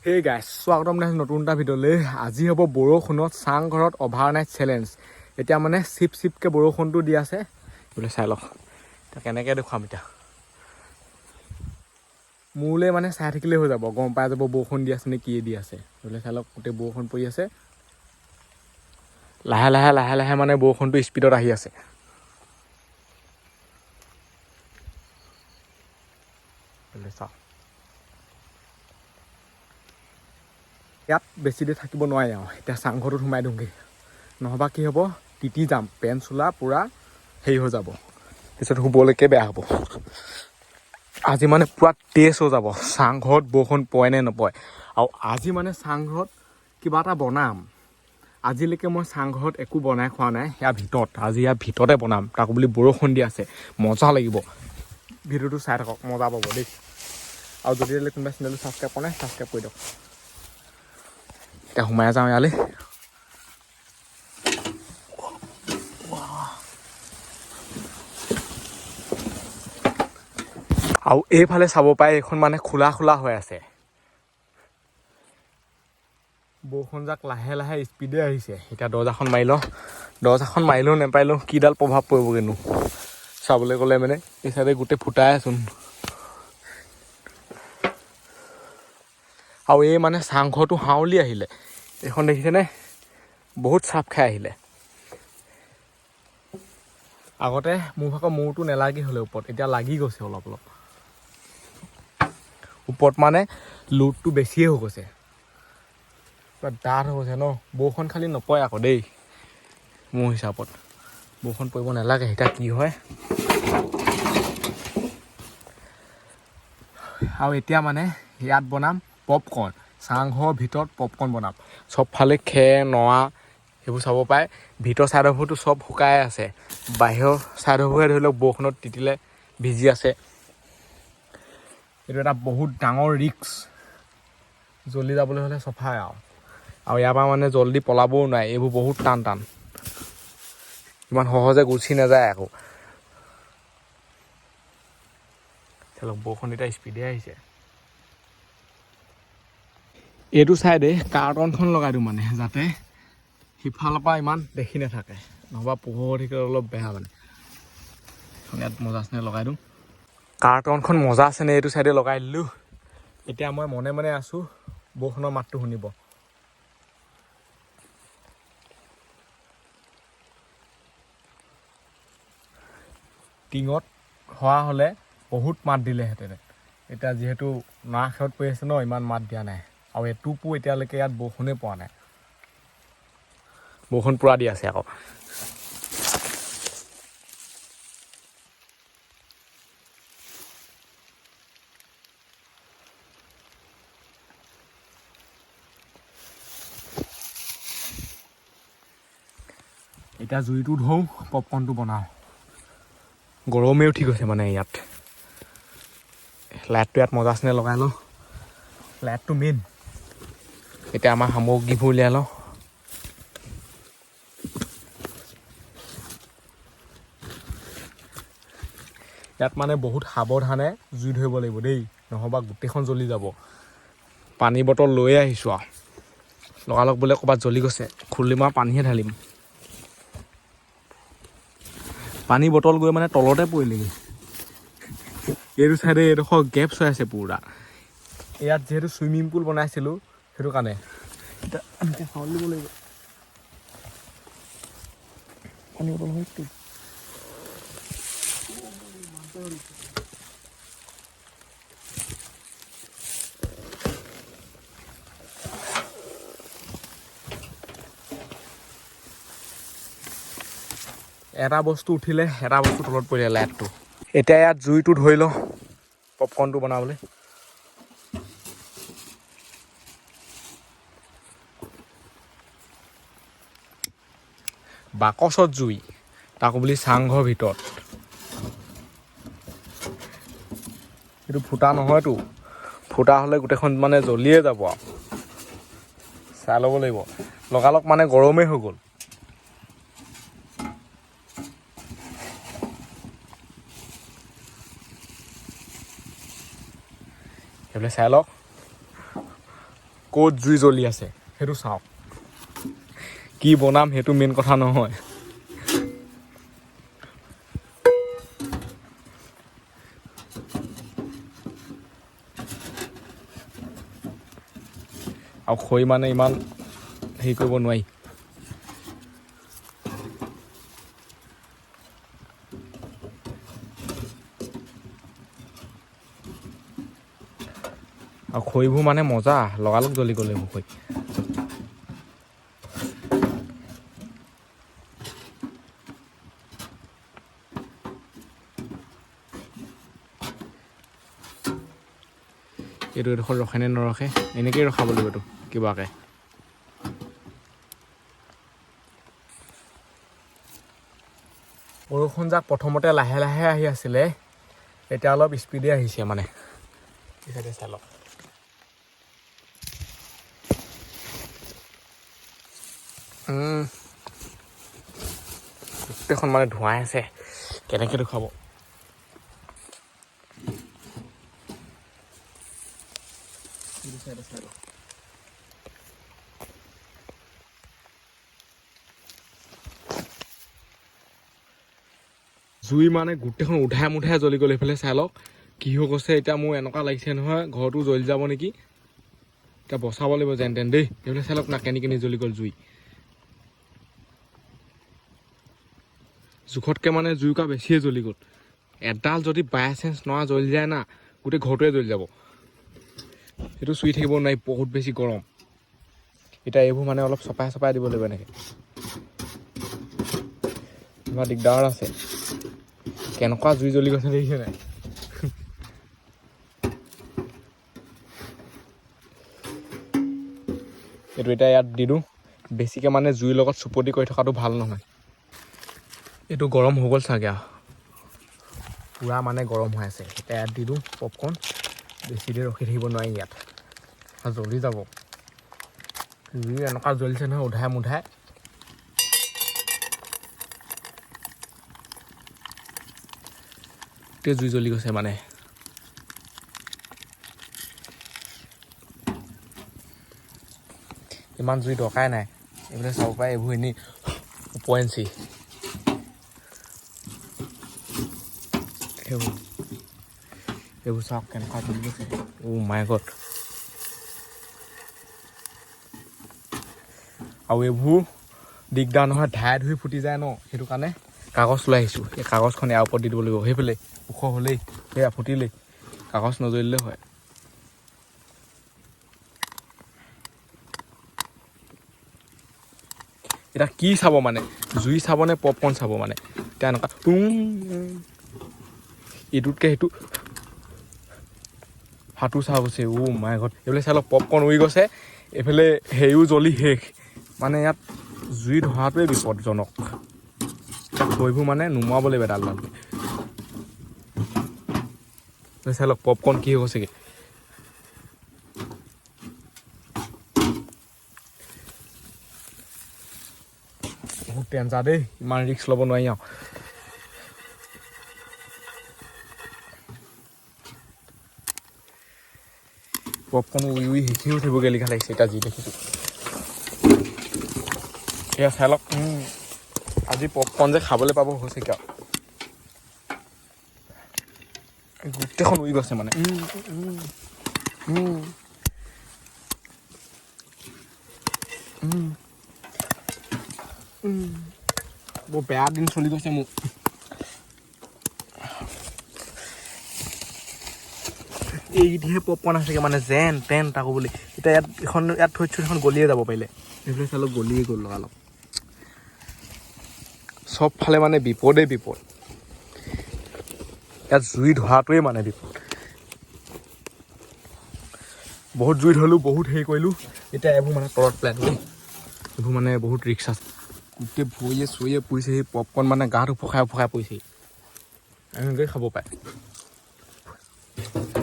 হে গাইছ স্বাগতম জনাইছোঁ নতুন এটা ভিডিঅ'লৈ। আজি হ'ব বৰষুণত চাংঘৰত অভাৰনাইট চেলেঞ্জ। এতিয়া মানে চিপকৈ বৰষুণটো দি আছে বোলে, চাই লওক এতিয়া কেনেকৈ দেখুৱাম। এতিয়া মোলৈ মানে চাই থাকিলেই হৈ যাব, গম পাই যাব বৰষুণ দি আছে নে কি দি আছে বোলে। চাই লওক গোটেই বৰষুণ পৰি আছে, লাহে লাহে লাহে লাহে মানে বৰষুণটো স্পীডত আহি আছে। চাওক ইয়াত বেছি দেৰি থাকিব নোৱাৰি আৰু এতিয়া চাংঘৰটোত সোমাই দিওঁগৈ, নহ'বা কি হ'ব তিতি যাম, পেণ্ট চোলা পূৰা হেৰি হৈ যাব, পিছত শুবলৈকে বেয়া হ'ব। আজি মানে পূৰা টেষ্ট হৈ যাব চাংঘৰত বৰষুণ পৰে নে নপৰে। আৰু আজি মানে চাংঘৰত কিবা এটা বনাম। আজিলৈকে মই চাংঘৰত একো বনাই খোৱা নাই ইয়াৰ ভিতৰত, আজি ইয়াৰ ভিতৰতে বনাম, তাকো বুলি বৰষুণ দি আছে, মজা লাগিব। ভিডিঅ'টো চাই থাকক, মজা পাব দেই। আৰু যদি কোনোবাই চেনেলটো ছাবস্ক্ৰাইব কৰা নাই ছাবস্ক্ৰাইব কৰি দিয়ক। এতিয়া সোমাই যাওঁ ইয়ালৈ। আৰু এইফালে চাব পাৰে এইখন মানে খোলা খোলা হৈ আছে। বৰষুণ যাক লাহে লাহে স্পীডে আহিছে। এতিয়া দৰ্জাখন মাৰি লওঁ, দৰ্জাখন মাৰিলেও নেপাৰিলেও কিডাল প্ৰভাৱ পৰিবগৈনো চাবলৈ গ'লে মানে এই চাইডে গোটেই ফুটাই আছোন। আৰু এই মানে চাংঘৰটো হাউলি আহিলে, এইখন দেখিছেনে বহুত চাপ খাই আহিলে। আগতে মোৰ ভাগৰ মূৰটো নেলাগি হ'লে ওপৰত, এতিয়া লাগি গৈছে অলপ অলপ ওপৰত, মানে লোডটো বেছিয়ে হৈ গৈছে, পুৰা ডাঠ হৈ গৈছে ন। বৰষুণ খালি নপৰে আকৌ দেই, মোৰ হিচাপত বৰষুণ পৰিব নালাগে। এতিয়া কি হয় আৰু এতিয়া মানে ইয়াত বনাম পপকৰ্ণ, চাংঘৰৰ ভিতৰত পপকৰ্ণ বনাম। চবফালে খেৰ নৰা সেইবোৰ চাব পাৰে, ভিতৰ চাইডৰবোৰতো চব শুকাই আছে, বাহিৰৰ চাইডৰবোৰহে ধৰি লওক বৰষুণত তিতিলে ভিজি আছে। এইটো এটা বহুত ডাঙৰ ৰিস্ক, জ্বলি যাবলৈ হ'লে চফাই আৰু ইয়াৰ পৰা মানে জল্দি পলাবও নোৱাৰে, এইবোৰ বহুত টান টান, ইমান সহজে গুচি নাযায় আকৌ। চলক বৰষুণ এতিয়া স্পীডে আহিছে। এইটো চাইডে কাৰ্টনখন লগাই দিওঁ মানে, যাতে সিফালৰ পৰা ইমান দেখি নাথাকে, নহবা পোহৰ হৈ থাকিলে অলপ বেয়া মানে। ইয়াত মজা আছেনে লগাই দিওঁ, কাৰ্টনখন মজা আছেনে এইটো চাইডে লগাই দিলোঁ। এতিয়া মই মনে মনে আছোঁ, বৰষুণৰ মাতটো শুনিব। টিঙত হোৱা হ'লে বহুত মাত দিলেহেঁতেন, এতিয়া যিহেতু নাশত পৰি আছে ন, ইমান মাত দিয়া নাই। আৰু এটোপো এতিয়ালৈকে ইয়াত বৰষুণেই পোৱা নাই, বৰষুণ পুৰা দি আছে আকৌ। এতিয়া জুইটো ধৰোঁ, পপকৰ্ণটো বনাওঁ। গৰমেই উঠি গৈছে মানে ইয়াত। লাইটটো ইয়াত মজা আছেনে লগাই লওঁ, লাইটটো মেইন। এতিয়া আমাৰ সামগ্ৰীবোৰ উলিয়াই লওঁ। ইয়াত মানে বহুত সাৱধানে জুই ধৰিব লাগিব দেই, নহ'বা গোটেইখন জ্বলি যাব। পানী বটল লৈয়ে আহিছোঁ আৰু, লগালগ বোলে ক'ৰবাত জ্বলি গৈছে, খুলি মই পানীহে ঢালিম। পানী বটল গৈ মানে তলতে পৰিলেগৈ। এইটো চাইডে এইডোখৰ গেপছ হৈ আছে পুৰা। ইয়াত যিহেতু চুইমিং পুল বনাইছিলোঁ, সেইটো কাৰণে এতিয়া এনেকৈ চাউল দিব লাগিব। পানী বটল হয়তো এটা বস্তু উঠিলে এটা বস্তু তলত পৰিলে, লাইটটো। এতিয়া ইয়াত জুইটো ধৰি লওঁ পপকৰ্ণটো বনাবলৈ। বাকচত জুই, তাকো বুলি চাংঘৰ ভিতৰত। এইটো ফুটা নহয়তো, ফুটা হ'লে গোটেইখন মানে জ্বলিয়ে যাব আৰু। চাই ল'ব লাগিব, লগালগ মানে গৰমেই হৈ গ'ল। সেইফালে চাই লওক, ক'ত জুই জ্বলি আছে সেইটো চাওক কি বনাম সেইটো মেইন কথা নহয় আৰু খৰি মানে ইমান হেৰি কৰিব নোৱাৰি আৰু খৰিবোৰ মানে মজা লগালগ জ্বলি গ'ল এইবোৰ খৰি এইটো এডোখৰ ৰখে নে নৰখে এনেকেই ৰখাব লাগিব এইটো কিবাকে বৰষুণ যাক প্ৰথমতে লাহে লাহে আহি আছিলে এতিয়া অলপ স্পীডে আহিছে মানে ইফালে চাই লওক গোটেইখন মানে ধোঁৱাই আছে কেনেকৈ দেখুৱাব জুই মানে গোটেইখন উধাই মুধাই জ্বলি গ'ল এইফালে চাই লওক কি হৈ গৈছে এতিয়া মোৰ এনেকুৱা লাগিছে নহয় ঘৰটো জ্বলি যাব নেকি এতিয়া বচাব লাগিব যেন তেন দেই এইফালে চাই লওক না কেনি জ্বলি গ'ল জুই জোখতকৈ মানে জুইকুৰা বেছিয়ে জ্বলি গ'ল এডাল যদি বাই চান্স নৰা জ্বলি যায় না গোটেই ঘৰটোৱে জ্বলি যাব সেইটো চুই থাকিব নোৱাৰি বহুত বেছি গৰম এতিয়া এইবোৰ মানে অলপ চপাই দিব লাগিব এনেকৈ কিবা দিগদাৰ আছে কেনেকুৱা জুই জ্বলি গৈছে দেখিছে নাই এইটো এতিয়া ইয়াত দি দিওঁ বেছিকৈ মানে জুইৰ লগত চুপতি কৰি থকাটো ভাল নহয় এইটো গৰম হৈ গ'ল চাগে আৰু পূৰা মানে গৰম হৈ আছে এতিয়া ইয়াত দি দিওঁ পপকৰ্ণ বেছি দেৰি ৰখি থাকিব নোৱাৰি ইয়াত জ্বলি যাব জুই এনেকুৱা জ্বলিছে নহয় উধাই মুধাই গোটেই জুই জ্বলি গৈছে মানে ইমান জুই দৰকাৰাই নাই এইবিলাক চাব পাৰে এইবোৰ এনেই উপৰেঞ্চি এইবোৰ চাওক কেনেকুৱা জ্বলি গৈছে মাই গড আৰু এইবোৰ দিগদাৰ নহয় ধাই ধুই ফুটি যায় ন সেইটো কাৰণে কাগজ লৈ আহিছোঁ এই কাগজখন ইয়াৰ ওপৰত দি দিব লাগিব সেইফালে ওখ হ'লেই সেয়া ফুটিলেই কাগজ নজ্বলিলে হয় এতিয়া কি চাব মানে জুই চাব নে পপকৰ্ণ চাব মানে এতিয়া এনেকুৱা ইটোতকৈ সেইটো হাতো চাহ গৈছে মাই গড এইফালে চাই লওক পপকৰ্ণ উৰি গৈছে এইফালে হেৰিও জ্বলি শেষ মানে ইয়াত জুই ধৰাটোৱে বিপদজনক খৰিবোৰ মানে নুমুৱাব লাগিব এডাল চাই লওক পপকৰ্ণ কি হৈ গৈছেগৈ বহুত টেনচাৰ দেই ইমান ৰিস্ক ল'ব নোৱাৰি আৰু পপকৰ্ণ উৰি শেষেই উঠিব গেলিখা লাগিছে এতিয়া যি দেখিছোঁ এয়া চাই লওক আজি পপকৰ্ণ যে খাবলৈ পাব হৈছে কিয় গোটেইখন উৰি গৈছে মানে বৰ বেয়া দিন চলি গৈছে মোক এইকেইটিহে পপকৰ্ণ আছেগৈ মানে যেন তেন তাকো বুলি এতিয়া ইয়াত থৈছোঁ এখন গলিয়ে যাব পাৰিলে এইফালে চাই লওক গলিয়ে গ'ল লগালগ চবফালে মানে বিপদেই বিপদ ইয়াত জুই ধৰাটোৱে মানে বিপদ বহুত জুই ধৰিলোঁ বহুত হেৰি কৰিলোঁ এতিয়া এইবোৰ মানে তলত পেলাই দিলোঁ এইবোৰ মানে বহুত ৰিক্স আছে গোটেই ভৰিয়ে চৰিয়ে পৰিছে সেই পপকৰ্ণ মানে গাত উফখাই পৰিছে এনেকৈ খাব পাৰে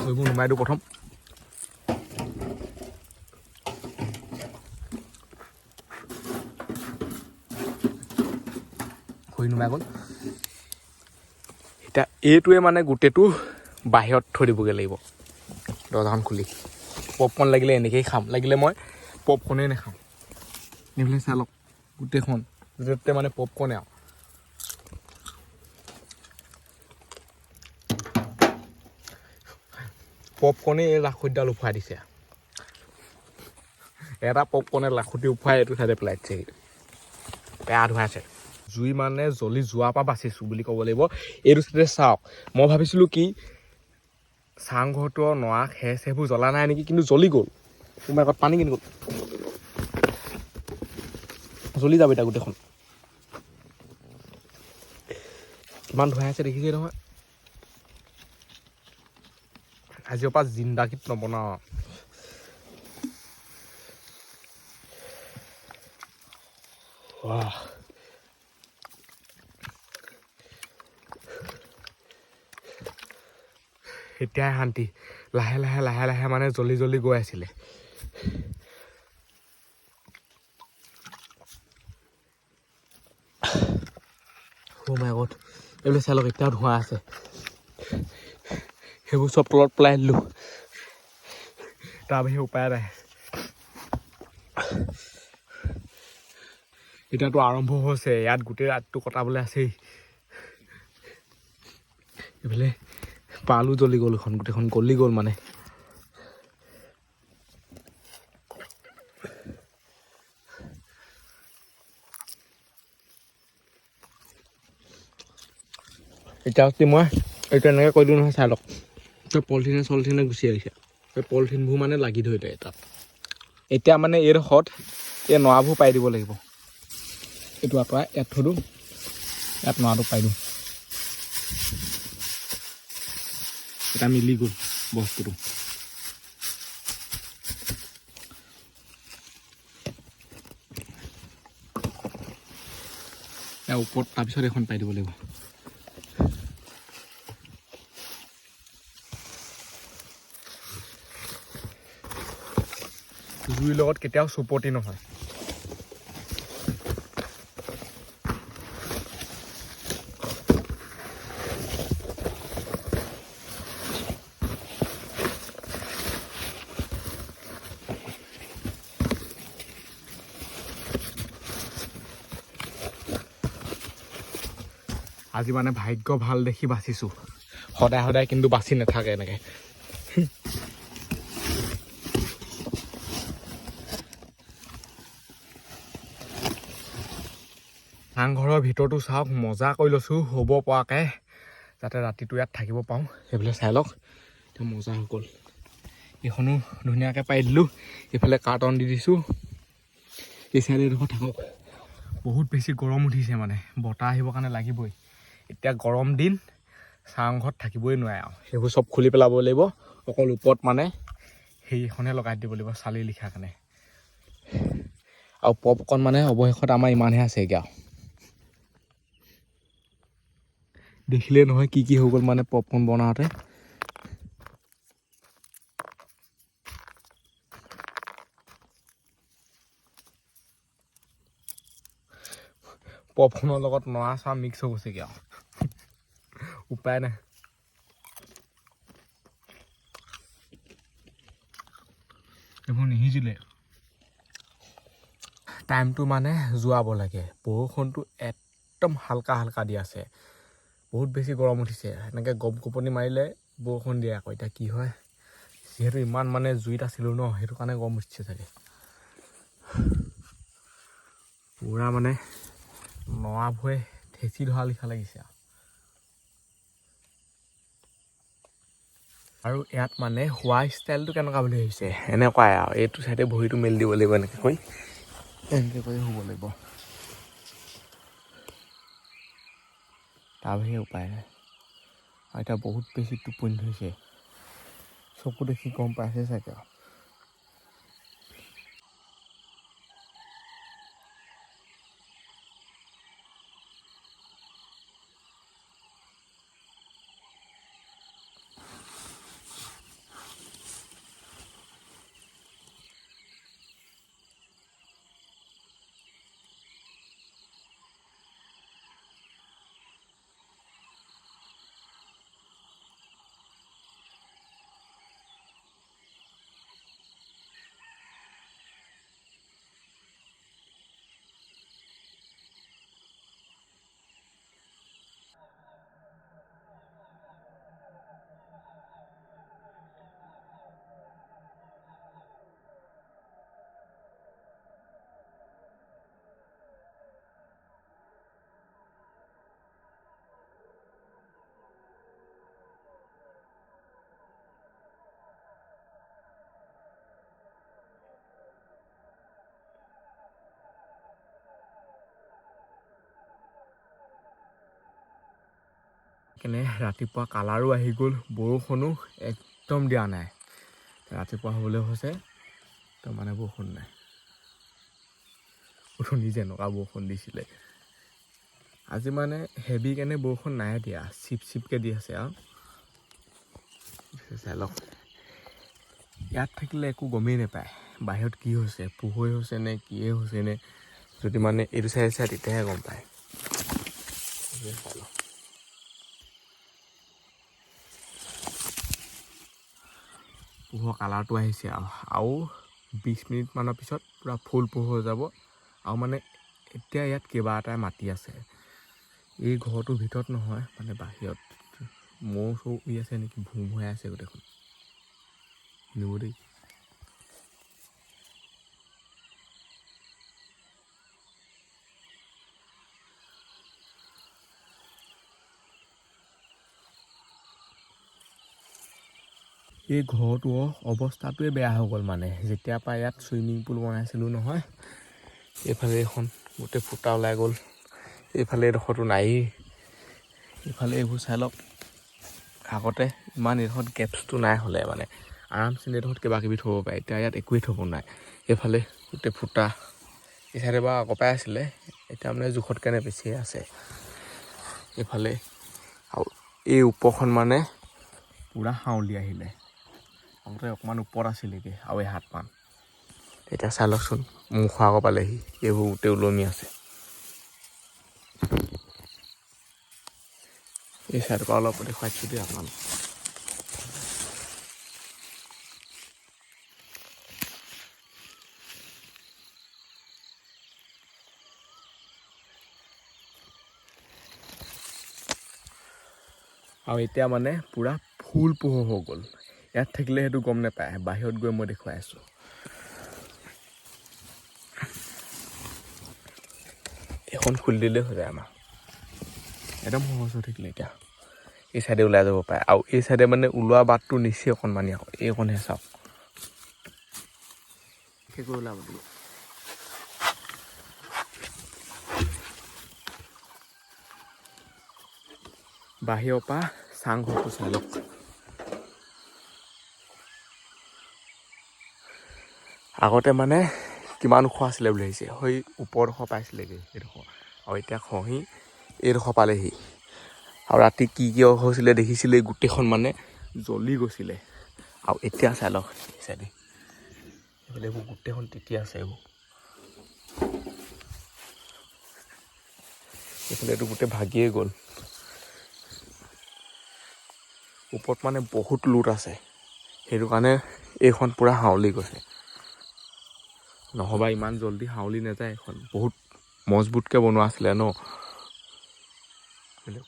এইবোৰ নুমাই দিওঁ প্ৰথম খৰি নুমাই গ'ল এতিয়া এইটোৱে মানে গোটেইটো বাহিৰত থৈ দিবগৈ লাগিব দৰজাখন খুলি পপকৰ্ণ লাগিলে এনেকৈয়ে খাম, লাগিলে মই পপকৰ্ণেই নাখাওঁ। এইফালে চাই লওক গোটেইখন য'তে মানে পপকৰ্ণে আৰু পপকৰ্ণে এই লাখুটিডাল উফাই দিছে। এটা পপকৰ্ণে লাখুটি উফাই এইটো চাইডে পেলাই দিছে, বেয়া ধুৱাইছে। জুই মানে জ্বলি যোৱাৰ পৰা বাচিছোঁ বুলি ক'ব লাগিব। এইটো চাইডে চাওক, মই ভাবিছিলোঁ কি চাংঘৰটো নৰা খেৰ চেৰবোৰ জ্বলা নাই নেকি, কিন্তু জ্বলি গ'ল। তোমাৰ আগত পানী কিনি গ'ল, জ্বলি যাব এতিয়া গোটেইখন। কিমান ধুৱাই আছে দেখিছে নহয়। আজিৰ পৰা জিন্দাগীত নবনাওঁ। এতিয়াই শান্তি, লাহে লাহে লাহে লাহে মানে জ্বলি জ্বলি গৈ আছিলে। মাই গড, এইবিলাক চাই লওক এতিয়াও ধোঁৱা আছে। সেইবোৰ চব তলত পেলাই দিলোঁ, তাৰ বাহিৰে উপায় নাই। এতিয়াতো আৰম্ভ হৈছে, ইয়াত গোটেই ৰাতিটো কটাবলৈ আছেই। এইফালে পালো জ্বলি গ'ল, এখন গোটেইখন গলি গ'ল মানে। এতিয়া মই এইটো এনেকৈ কৈ দিওঁ নহয়, চাই লওক পলিথিনে চলিথিনে গুচি আহিছে। এই পলিথিনবোৰ মানে লাগি ধৰিলে তাত। এতিয়া মানে এইডোখৰত এই নৰাবোৰ পাই দিব লাগিব। এইটো আঁতৰাই ইয়াত থৈ দিওঁ, ইয়াত নৰাটো পাই দিওঁ। এটা মিলি গ'ল বস্তুটো। ইয়াৰ ওপৰত তাৰপিছত এখন পাই দিব লাগিব। জুইৰ লগত কেতিয়াও চুপতি নহয়। আজি মানে ভাগ্য ভাল দেখি বাচিছোঁ। সদায় সদায় কিন্তু বাচি নাথাকে এনেকৈ। চাংঘৰৰ ভিতৰতো চাওক, মজা কৰি লৈছোঁ হ'ব পৰাকৈ, যাতে ৰাতিটো ইয়াত থাকিব পাৰোঁ। সেইফালে চাই লওক এতিয়া মজা হৈ গ'ল। এইখনো ধুনীয়াকৈ পাৰি দিলোঁ, এইফালে কাৰ্টন দি দিছোঁ। এই চাইডে এডোখৰ থাকক। বহুত বেছি গৰম উঠিছে মানে, বতাহ আহিবৰ কাৰণে লাগিবই। এতিয়া গৰম দিন, চাংঘৰত থাকিবই নোৱাৰে আৰু। সেইবোৰ চব খুলি পেলাব লাগিব, অকল ওপৰত মানে সেইখনে লগাই দিব লাগিব চালি লিখাৰ কাৰণে। আৰু পপকৰ্ণ মানে অৱশেষত আমাৰ ইমানহে আছে এতিয়া। দেখিলে নহয় কি কি হৈ গ'ল মানে পপকৰ্ণ বনাওঁতে। পপকৰ্ণৰ লগত নৰা চৰা মিক্স হৈ গৈছেগৈ আৰু, উপায় নাই। এইবোৰ নিসিজিলে। টাইমটো মানে যোৱাব লাগে। বৰষুণটো একদম হালকা হালকা দি আছে। বহুত বেছি গৰম উঠিছে। এনেকৈ গপ গপনি মাৰিলে বৰষুণ দিয়ে আকৌ। এতিয়া কি হয়, যিহেতু ইমান মানে জুইত আছিলোঁ ন, সেইটো কাৰণে গৰম উঠিছে চাগে। পূৰা মানে নৰাবোৰে ঠেঁচি ধৰা লিখা লাগিছে আৰু ইয়াত মানে শোৱা ষ্টাইলটো কেনেকুৱা বুলি ভাবিছে, এনেকুৱাই আৰু। এইটো চাইডে ভৰিটো মেলি দিব লাগিব, এনেকৈ কৰি শুব লাগিব। তাৰ বাহিৰে উপায় নাই। আৰু এতিয়া বহুত বেছি টোপনি ধৰিছে, চকু দেখি গম পাইছে চাগে আৰু। কেনে ৰাতিপুৱা কালাৰো আহি গ'ল, বৰষুণো একদম দিয়া নাই। ৰাতিপুৱা হ'বলৈ হৈছে তো মানে বৰষুণ নাই। উঠনি যেনেকুৱা বৰষুণ দিছিলে, আজি মানে হেভি কেনে বৰষুণ নাই দিয়া, চিপ চিপকৈ দি আছে আৰু চাই লওক। ইয়াত থাকিলে একো গমেই নাপায় বাহিৰত কি হৈছে, পোহৰে হৈছে নে কিয়ে হৈছে নে। যদি মানে এইটো চাই চাই তেতিয়াহে গম পায়। চাই লওক পোহৰ কালাৰটো আহিছে আৰু 20 মিনিটমানৰ পিছত পূৰা ফুল পোহৰ হৈ যাব। আৰু মানে এতিয়া ইয়াত কিবা এটাই মাতি আছে, এই ঘৰটোৰ ভিতৰত নহয়, মানে বাহিৰত মৌ চৌ উৰি আছে নেকি, ভুঁ ভুৱাই আছে গোটেইখন। নিব দেই। এই ঘৰটোৰ অৱস্থাটোৱে বেয়া হৈ গ'ল মানে যেতিয়াৰ পৰা ইয়াত চুইমিং পুল বনাইছিলোঁ নহয়। এইফালে এখন গোটেই ফুটা ওলাই গ'ল, এইফালে এডোখৰটো নায়েই। এইফালে এইবোৰ চাই লওক, আগতে ইমান এডোখৰত গেপছটো নাই হ'লে মানে আৰামছে এডোখৰত কিবা কিবি থ'ব পাৰে, এতিয়া ইয়াত একোৱেই থ'ব নাই। এইফালে গোটেই ফুটা, এই চাইডে বাৰু আগৰ পৰাই আছিলে, এতিয়া মানে জোখত কেনে বেছিয়ে আছে। এইফালে আৰু এই ওপৰখন মানে পূৰা হাউলি আহিলে, আগতে অকণমান ওপৰত আছিলেগৈ আৰু এই হাতমান। এতিয়া চাই লওকচোন মুখৰ আগৰ পালেহি, এইবোৰ গোটেই ওলমি আছে। এই চাইডৰ পৰা অলপ দেখুৱাইছোঁ দেই আপোনালোক। আৰু এতিয়া মানে পূৰা ফুল পোহৰ হৈ গ'ল। ইয়াত থাকিলে সেইটো গম নাপায়, বাহিৰত গৈ মই দেখুৱাই আছোঁ। এখন খুলি দিলেই হৈ যায় আমাৰ, একদম সহজ হৈ থাকিলে। এতিয়া এই চাইডে ওলাই যাব পাৰে, আৰু এই চাইডে মানে ওলোৱা বাটটো নিচেই অকণমানি, আকৌ এইকণহে চাওক। সেই কৰি ওলাব লাগিব। বাহিৰৰ পৰা চাংঘৰটো চাই লওক। আগতে মানে কিমান ওখ আছিলে বুলি ভাবিছে, সেই ওপৰডোখৰ পাইছিলেগৈ এইডোখৰ, আৰু এতিয়া খহি এইডোখৰ পালেহি। আৰু ৰাতি কি কি হৈছিলে দেখিছিলে, গোটেইখন মানে জ্বলি গৈছিলে। আৰু এতিয়া চাই লওক চাইডে এইফালে এইবোৰ গোটেইখন তিতি আছে। এইফালে এইটো গোটেই ভাগিয়ে গ'ল। ওপৰত মানে বহুত লোট আছে, সেইটো কাৰণে এইখন পূৰা হাউলি গৈছে। নহ'বা ইমান জল্দি হাউলি নাযায়, এইখন বহুত মজবুতকৈ বনোৱা আছিলে ন।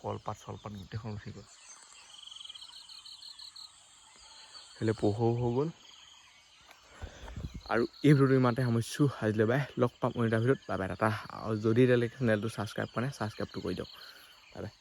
কলপাত চলপাত গোটেইখন উঠি গ'ল, সেইফালে পোহৰ হৈ গ'ল। আৰু এই ভিডিঅ'টো ইমানতে সামৰিছোঁ আজিলৈ। বাই, লগ পাম অন্য এটা ভিডিঅ'ত। Bye bye, Tata. আৰু যদি এতিয়ালৈকে চেনেলটো ছাবস্ক্ৰাইব কৰা নাই, ছাবস্ক্ৰাইবটো কৰি দিয়ক। Bye bye.